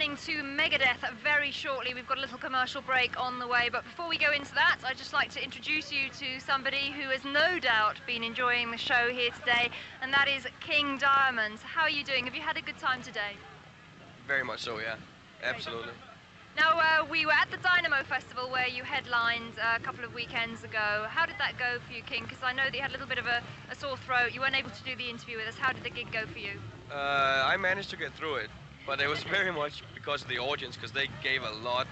returning to Megadeth very shortly. We've got a little commercial break on the way, but before we go into that, I'd just like to introduce you to somebody who has no doubt been enjoying the show here today, and that is King Diamond. How are you doing? Have you had a good time today? Very much so, yeah. Absolutely. Now, we were at the Dynamo Festival where you headlined a couple of weekends ago. How did that go for you, King? Because I know that you had a little bit of a sore throat. You weren't able to do the interview with us. How did the gig go for you? I managed to get through it, but it was very much because of the audience, because they gave a lot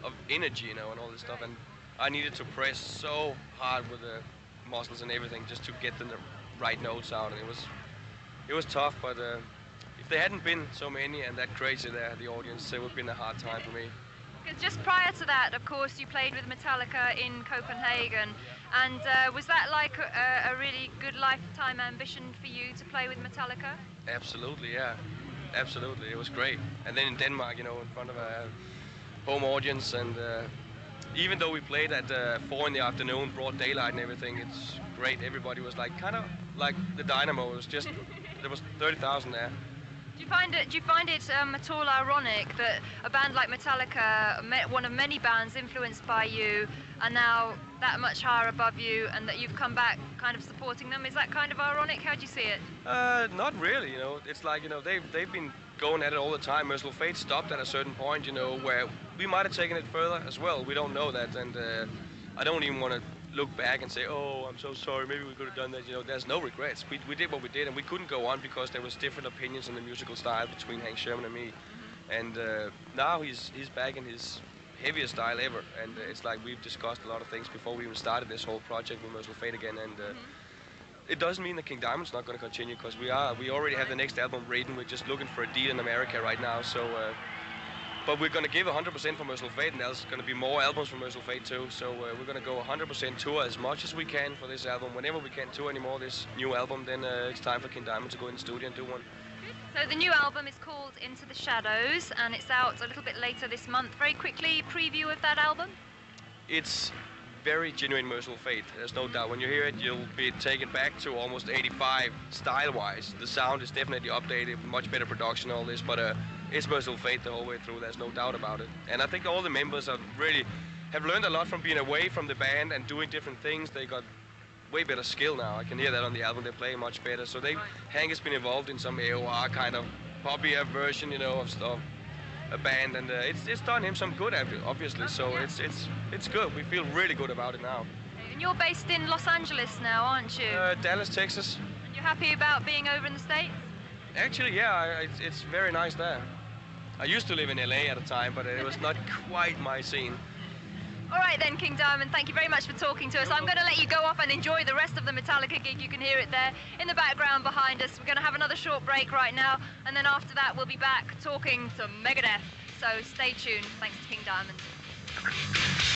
of energy, you know, and all this stuff, and I needed to press so hard with the muscles and everything just to get the right notes out, and it was tough, but if there hadn't been so many and that crazy there, the audience, it would have been a hard time for me. Because just prior to that, of course, you played with Metallica in Copenhagen, and was that like a really good lifetime ambition for you to play with Metallica? Absolutely, yeah. Absolutely, it was great. And then in Denmark, you know, in front of a home audience, and even though we played at 4 in the afternoon, broad daylight and everything, it's great. Everybody was like, kind of like the Dynamo. It was just, there was 30,000 there. Do you find it at all ironic that a band like Metallica, one of many bands influenced by you, are now that much higher above you, and that you've come back kind of supporting them? Is that kind of ironic? How do you see it? Not really, you know. It's like, you know, they've been going at it all the time. Merciful Fate stopped at a certain point, you know, where we might have taken it further as well. We don't know that, and I don't even want to look back and say, oh, I'm so sorry, maybe we could have done that. You know, there's no regrets. We did what we did, and we couldn't go on because there was different opinions on the musical style between Hank Sherman and me. And now he's back in his heaviest style ever, and it's like we've discussed a lot of things before we even started this whole project with Merciful Fate again, and it doesn't mean that King Diamond's not going to continue, because we already have the next album written. We're just looking for a deal in America right now, so but we're going to give 100% for Merciful Fate, and there's going to be more albums for Merciful Fate too. So we're going to go 100% tour as much as we can for this album. Whenever we can't tour anymore this new album, then it's time for King Diamond to go in the studio and do one. So the new album is called Into the Shadows, and it's out a little bit later this month. Very quickly, preview of that album? It's very genuine Merciful Fate, there's no doubt. When you hear it, you'll be taken back to almost 85 style-wise. The sound is definitely updated, much better production, all this, but it's Merciful Fate the whole way through, there's no doubt about it. And I think all the members have learned a lot from being away from the band and doing different things. They got way better skill now. I can hear that on the album. They play much better. So Hank has been involved in some AOR kind of poppier version, you know, of stuff, a band, and it's done him some good, obviously. So it's good. We feel really good about it now. And you're based in Los Angeles now, aren't you? Dallas, Texas. And you're happy about being over in the States? Actually, yeah, it's very nice there. I used to live in LA at a time, but it was not quite my scene. All right then, King Diamond, thank you very much for talking to us. I'm going to let you go off and enjoy the rest of the Metallica gig. You can hear it there in the background behind us. We're going to have another short break right now, and then after that we'll be back talking to Megadeth. So stay tuned. Thanks to King Diamond.